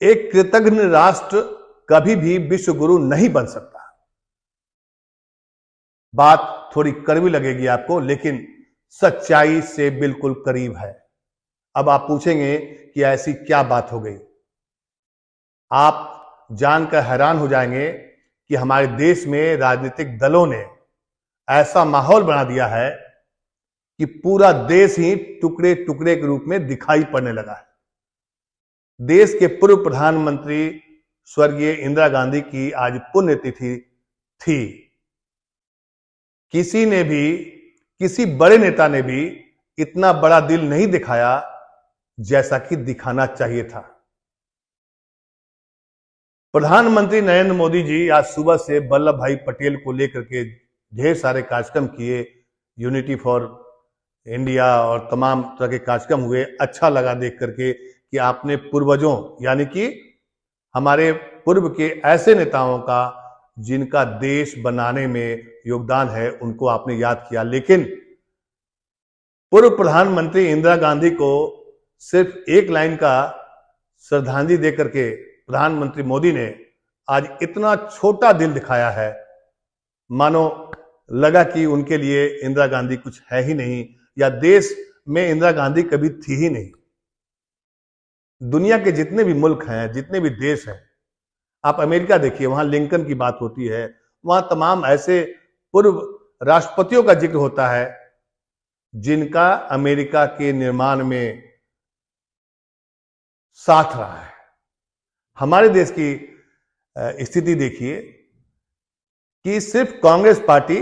एक कृतज्ञ राष्ट्र कभी भी विश्व गुरु नहीं बन सकता। बात थोड़ी कड़वी लगेगी आपको, लेकिन सच्चाई से बिल्कुल करीब है। अब आप पूछेंगे कि ऐसी क्या बात हो गई। आप जानकर हैरान हो जाएंगे कि हमारे देश में राजनीतिक दलों ने ऐसा माहौल बना दिया है कि पूरा देश ही टुकड़े टुकड़े के रूप में दिखाई पड़ने लगा है। देश के पूर्व प्रधानमंत्री स्वर्गीय इंदिरा गांधी की आज पुण्यतिथि थी। किसी ने भी, किसी बड़े नेता ने भी इतना बड़ा दिल नहीं दिखाया जैसा कि दिखाना चाहिए था। प्रधानमंत्री नरेंद्र मोदी जी आज सुबह से वल्लभ भाई पटेल को लेकर के ढेर सारे कार्यक्रम किए, यूनिटी फॉर इंडिया और तमाम तरह के कार्यक्रम हुए। अच्छा लगा देख करके कि आपने पूर्वजों यानी कि हमारे पूर्व के ऐसे नेताओं का जिनका देश बनाने में योगदान है, उनको आपने याद किया। लेकिन पूर्व प्रधानमंत्री इंदिरा गांधी को सिर्फ एक लाइन का श्रद्धांजलि देकर के प्रधानमंत्री मोदी ने आज इतना छोटा दिल दिखाया है, मानो लगा कि उनके लिए इंदिरा गांधी कुछ है ही नहीं, या देश में इंदिरा गांधी कभी थी ही नहीं। दुनिया के जितने भी मुल्क हैं, जितने भी देश हैं, आप अमेरिका देखिए, वहां लिंकन की बात होती है, वहां तमाम ऐसे पूर्व राष्ट्रपतियों का जिक्र होता है जिनका अमेरिका के निर्माण में साथ रहा है। हमारे देश की स्थिति देखिए कि सिर्फ कांग्रेस पार्टी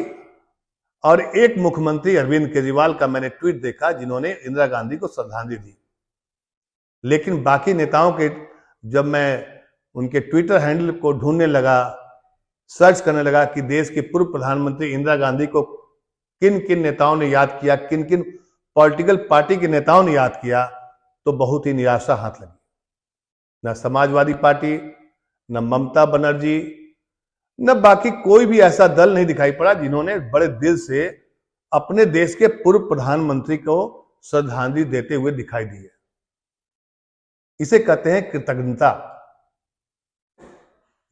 और एक मुख्यमंत्री अरविंद केजरीवाल का मैंने ट्वीट देखा जिन्होंने इंदिरा गांधी को श्रद्धांजलि दी। लेकिन बाकी नेताओं के, जब मैं उनके ट्विटर हैंडल को ढूंढने लगा, सर्च करने लगा कि देश के पूर्व प्रधानमंत्री इंदिरा गांधी को किन किन नेताओं ने याद किया, किन किन पॉलिटिकल पार्टी के नेताओं ने याद किया, तो बहुत ही निराशा हाथ लगी। न समाजवादी पार्टी, न ममता बनर्जी, न बाकी कोई भी ऐसा दल नहीं दिखाई पड़ा जिन्होंने बड़े दिल से अपने देश के पूर्व प्रधानमंत्री को श्रद्धांजलि देते हुए दिखाई दी है। इसे कहते हैं कृतज्ञता।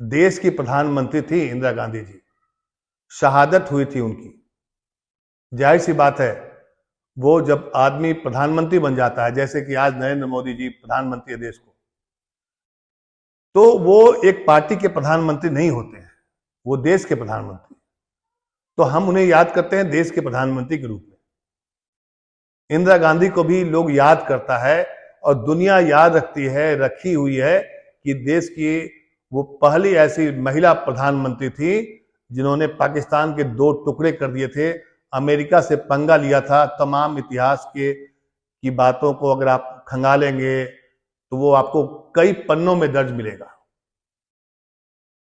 देश की प्रधानमंत्री थी इंदिरा गांधी जी, शहादत हुई थी उनकी। जाहिर सी बात है, वो जब आदमी प्रधानमंत्री बन जाता है, जैसे कि आज नरेंद्र मोदी जी प्रधानमंत्री है देश को, तो वो एक पार्टी के प्रधानमंत्री नहीं होते हैं, वो देश के प्रधानमंत्री। तो हम उन्हें याद करते हैं देश के प्रधानमंत्री के रूप में। इंदिरा गांधी को भी लोग याद करता है और दुनिया याद रखी हुई है कि देश की वो पहली ऐसी महिला प्रधानमंत्री थी जिन्होंने पाकिस्तान के 2 टुकड़े कर दिए थे, अमेरिका से पंगा लिया था। तमाम इतिहास की बातों को अगर आप खंगालेंगे तो वो आपको कई पन्नों में दर्ज मिलेगा।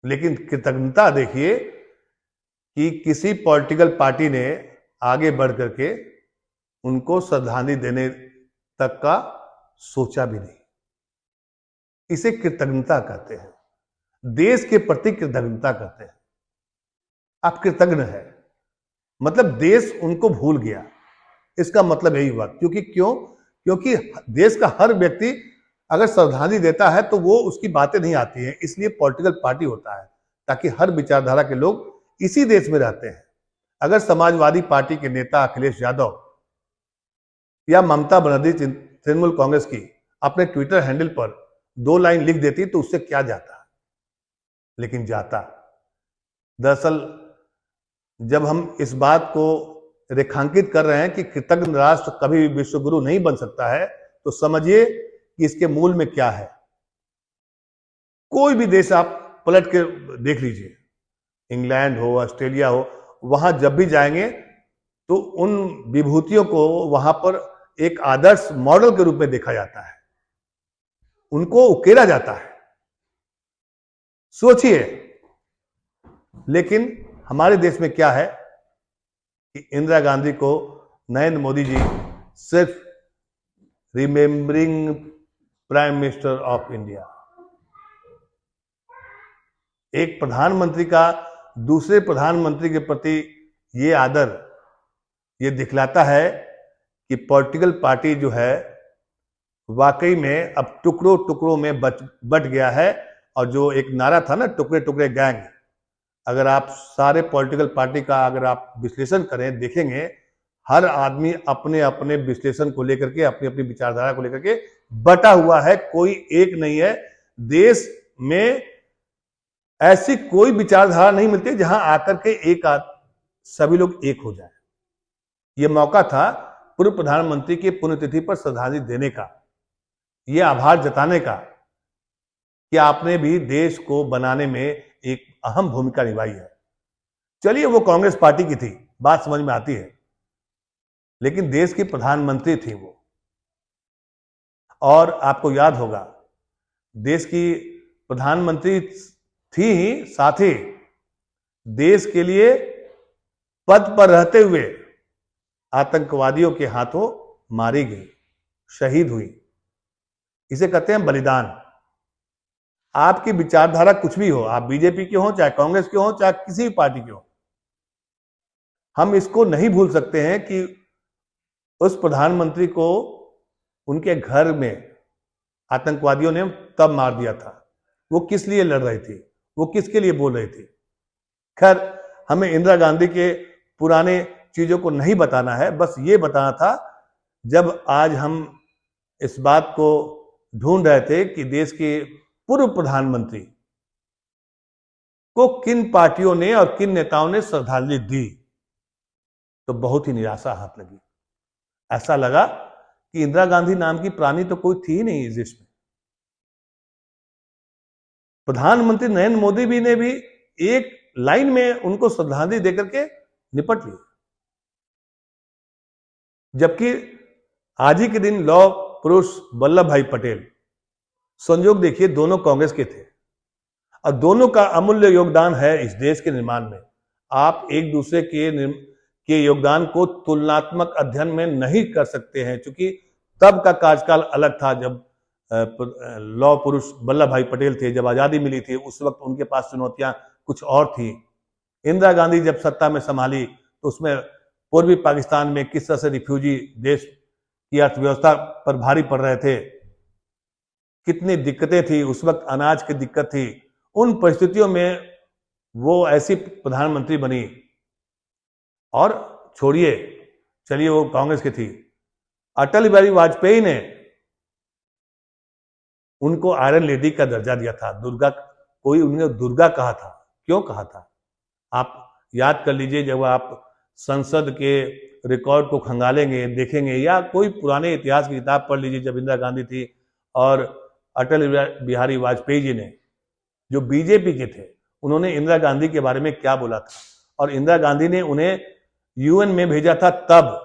लेकिन कृतज्ञता देखिए कि किसी पॉलिटिकल पार्टी ने आगे बढ़ करके उनको श्रद्धांजलि देने तक का सोचा भी नहीं। इसे कृतज्ञता कहते हैं, देश के प्रति कृतज्ञता कहते हैं। आप कृतज्ञ हैं, मतलब देश उनको भूल गया, इसका मतलब यही हुआ। क्योंकि देश का हर व्यक्ति अगर श्रद्धांजलि देता है तो वो उसकी बातें नहीं आती हैं, इसलिए पॉलिटिकल पार्टी होता है ताकि हर विचारधारा के लोग इसी देश में रहते हैं। अगर समाजवादी पार्टी के नेता अखिलेश यादव या ममता बनर्जी तृणमूल कांग्रेस की अपने ट्विटर हैंडल पर 2 लाइन लिख देती तो उससे क्या जाता, लेकिन जाता। दरअसल जब हम इस बात को रेखांकित कर रहे हैं कि कृतज्ञ राष्ट्र कभी भी विश्व गुरु नहीं बन सकता है, तो समझिए कि इसके मूल में क्या है। कोई भी देश आप पलट के देख लीजिए, इंग्लैंड हो, ऑस्ट्रेलिया हो, वहां जब भी जाएंगे तो उन विभूतियों को वहां पर एक आदर्श मॉडल के रूप में देखा जाता है, उनको उकेरा जाता है। सोचिए, लेकिन हमारे देश में क्या है कि इंदिरा गांधी को नरेंद्र मोदी जी सिर्फ remembering prime minister of India, एक प्रधानमंत्री का दूसरे प्रधानमंत्री के प्रति ये आदर, ये दिखलाता है कि पॉलिटिकल पार्टी जो है वाकई में अब टुकड़ों टुकड़ों में बट गया है। और जो एक नारा था ना, टुकड़े टुकड़े गैंग, अगर आप सारे पॉलिटिकल पार्टी का अगर आप विश्लेषण करें, देखेंगे हर आदमी अपने अपने विश्लेषण को लेकर के, अपनी अपनी विचारधारा को लेकर के बटा हुआ है, कोई एक नहीं है। देश में ऐसी कोई विचारधारा नहीं मिलती जहां आकर के सभी लोग एक हो जाए। ये मौका था पूर्व प्रधानमंत्री की पुण्यतिथि पर श्रद्धांजलि देने का, ये आभार जताने का कि आपने भी देश को बनाने में एक अहम भूमिका निभाई है। चलिए, वो कांग्रेस पार्टी की थी, बात समझ में आती है, लेकिन देश की प्रधानमंत्री थी वो। और आपको याद होगा, देश की प्रधानमंत्री थी ही, साथ ही देश के लिए पद पर रहते हुए आतंकवादियों के हाथों मारी गई, शहीद हुई। इसे कहते हैं बलिदान। आपकी विचारधारा कुछ भी हो, आप बीजेपी के हो, चाहे कांग्रेस के हो, चाहे किसी भी पार्टी के हो, हम इसको नहीं भूल सकते हैं कि उस प्रधानमंत्री को उनके घर में आतंकवादियों ने तब मार दिया था। वो किस लिए लड़ रही थी, वो किसके लिए बोल रही थी। खैर, हमें इंदिरा गांधी के पुराने चीजों को नहीं बताना है, बस ये बताना था, जब आज हम इस बात को ढूंढ रहे थे कि देश के पूर्व प्रधानमंत्री को किन पार्टियों ने और किन नेताओं ने श्रद्धांजलि दी, तो बहुत ही निराशा हाथ लगी। ऐसा लगा कि इंदिरा गांधी नाम की प्राणी तो कोई थी ही नहीं इस देश में। प्रधानमंत्री नरेंद्र मोदी भी ने भी एक लाइन में उनको श्रद्धांजलि देकर के निपट ली। जबकि आज ही के दिन लौह पुरुष वल्लभ भाई पटेल, संयोग देखिए, दोनों कांग्रेस के थे और दोनों का अमूल्य योगदान है इस देश के निर्माण में। आप एक दूसरे के योगदान को तुलनात्मक अध्ययन में नहीं कर सकते हैं, क्योंकि तब का कार्यकाल अलग था जब लौह पुरुष वल्लभ भाई पटेल थे, जब आजादी मिली थी, उस वक्त उनके पास चुनौतियां कुछ और थी। इंदिरा गांधी जब सत्ता में संभाली तो उसमें पूर्वी पाकिस्तान में किस तरह से रिफ्यूजी देश की अर्थव्यवस्था पर भारी पड़ रहे थे, कितनी दिक्कतें थी, उस वक्त अनाज की दिक्कत थी। उन परिस्थितियों में वो ऐसी प्रधानमंत्री बनी। और छोड़िए, चलिए वो कांग्रेस की थी, अटल बिहारी वाजपेयी ने उनको आयरन लेडी का दर्जा दिया था। दुर्गा, कोई उन्हें दुर्गा कहा था, क्यों कहा था? आप याद कर लीजिए, जब आप संसद के रिकॉर्ड को खंगालेंगे, देखेंगे, या कोई पुराने इतिहास की किताब पढ़ लीजिए, जब इंदिरा गांधी थी और अटल बिहारी वाजपेयी जी ने, जो बीजेपी के थे, उन्होंने इंदिरा गांधी के बारे में क्या बोला था। और इंदिरा गांधी ने उन्हें यूएन में भेजा था तब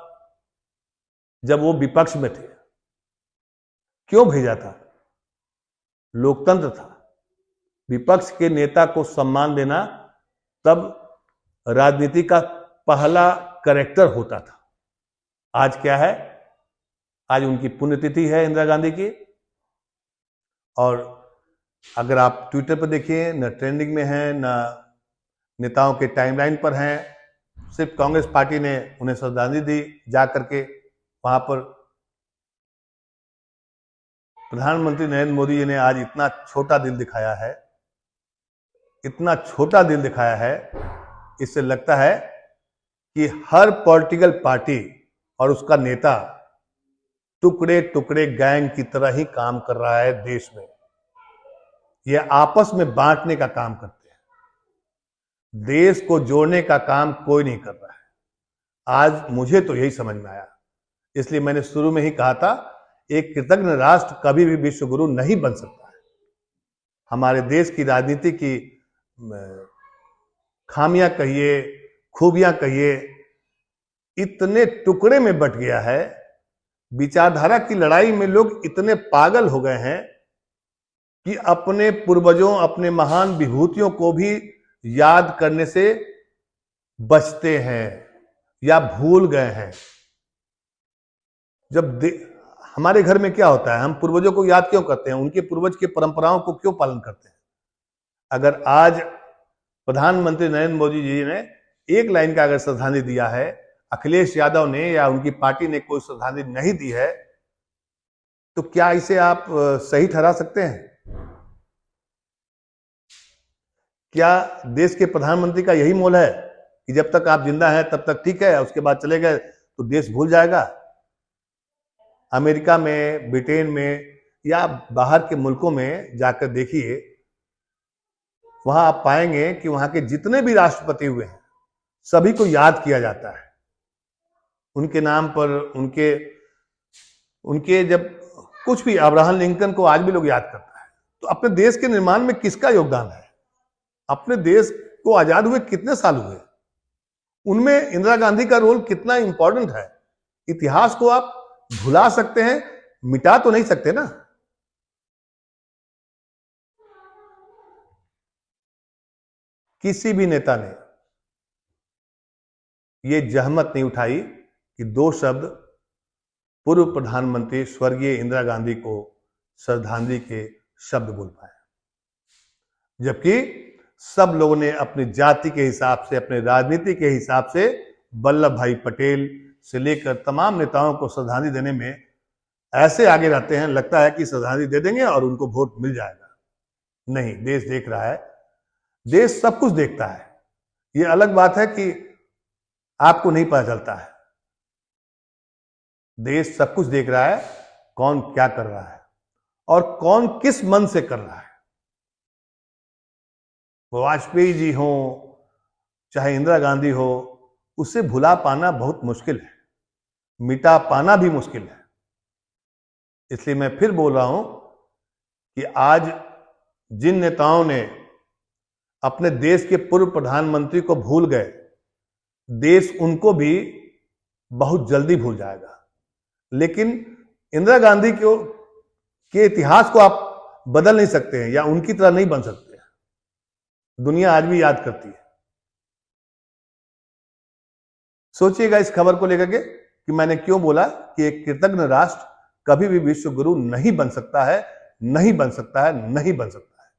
जब वो विपक्ष में थे। क्यों भेजा था? लोकतंत्र था, विपक्ष के नेता को सम्मान देना तब राजनीति का पहला कैरेक्टर होता था। आज क्या है? आज उनकी पुण्यतिथि है इंदिरा गांधी की, और अगर आप ट्विटर पर देखिए, न ट्रेंडिंग में है, न नेताओं के टाइमलाइन पर हैं। सिर्फ कांग्रेस पार्टी ने उन्हें श्रद्धांजलि दी जा करके। वहां पर प्रधानमंत्री नरेंद्र मोदी जी ने आज इतना छोटा दिल दिखाया है, इतना छोटा दिल दिखाया है, इससे लगता है कि हर पॉलिटिकल पार्टी और उसका नेता टुकड़े टुकड़े गैंग की तरह ही काम कर रहा है देश में। यह आपस में बांटने का काम करते हैं, देश को जोड़ने का काम कोई नहीं कर रहा है। आज मुझे तो यही समझ में आया, इसलिए मैंने शुरू में ही कहा था, एक कृतज्ञ राष्ट्र कभी भी विश्व गुरु नहीं बन सकता है। हमारे देश की राजनीति की खामियां कहिए, खूबियां कहिए, इतने टुकड़े में बट गया है। विचारधारा की लड़ाई में लोग इतने पागल हो गए हैं कि अपने पूर्वजों, अपने महान विभूतियों को भी याद करने से बचते हैं या भूल गए हैं। जब हमारे घर में क्या होता है, हम पूर्वजों को याद क्यों करते हैं? उनके पूर्वज की परंपराओं को क्यों पालन करते हैं? अगर आज प्रधानमंत्री नरेंद्र मोदी जी ने एक लाइन का अगर श्रद्धांजलि दिया है, अखिलेश यादव ने या उनकी पार्टी ने कोई श्रद्धांजलि नहीं दी है, तो क्या इसे आप सही ठहरा सकते हैं? क्या देश के प्रधानमंत्री का यही मोल है कि जब तक आप जिंदा हैं तब तक ठीक है, उसके बाद चले गए तो देश भूल जाएगा? अमेरिका में, ब्रिटेन में या बाहर के मुल्कों में जाकर देखिए, वहां आप पाएंगे कि वहां के जितने भी राष्ट्रपति हुए हैं सभी को याद किया जाता है उनके नाम पर। उनके जब कुछ भी, अब्राहम लिंकन को आज भी लोग याद करता है। तो अपने देश के निर्माण में किसका योगदान है? अपने देश को आजाद हुए कितने साल हुए, उनमें इंदिरा गांधी का रोल कितना इंपॉर्टेंट है? इतिहास को आप भुला सकते हैं, मिटा तो नहीं सकते ना। किसी भी नेता ने यह जहमत नहीं उठाई कि दो शब्द पूर्व प्रधानमंत्री स्वर्गीय इंदिरा गांधी को श्रद्धांजलि के शब्द बोल पाए, जबकि सब लोगों ने अपनी जाति के हिसाब से, अपने राजनीति के हिसाब से वल्लभ भाई पटेल से लेकर तमाम नेताओं को श्रद्धांजलि देने में ऐसे आगे रहते हैं, लगता है कि श्रद्धांजलि दे देंगे और उनको वोट मिल जाएगा। नहीं, देश देख रहा है, देश सब कुछ देखता है। ये अलग बात है कि आपको नहीं पता चलता है। देश सब कुछ देख रहा है, कौन क्या कर रहा है और कौन किस मन से कर रहा है। वाजपेयी जी हो चाहे इंदिरा गांधी हो, उसे भुला पाना बहुत मुश्किल है, मिटा पाना भी मुश्किल है। इसलिए मैं फिर बोल रहा हूं कि आज जिन नेताओं ने अपने देश के पूर्व प्रधानमंत्री को भूल गए, देश उनको भी बहुत जल्दी भूल जाएगा। लेकिन इंदिरा गांधी के इतिहास को आप बदल नहीं सकते हैं या उनकी तरह नहीं बन सकते। दुनिया आज भी याद करती है। सोचिएगा इस खबर को लेकर के कि मैंने क्यों बोला कि एक कृतज्ञ राष्ट्र कभी भी विश्व गुरु नहीं बन सकता है, नहीं बन सकता है, नहीं बन सकता है।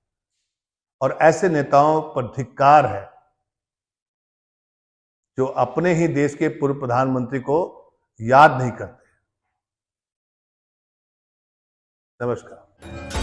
और ऐसे नेताओं पर धिक्कार है जो अपने ही देश के पूर्व प्रधानमंत्री को याद नहीं करते। नमस्कार।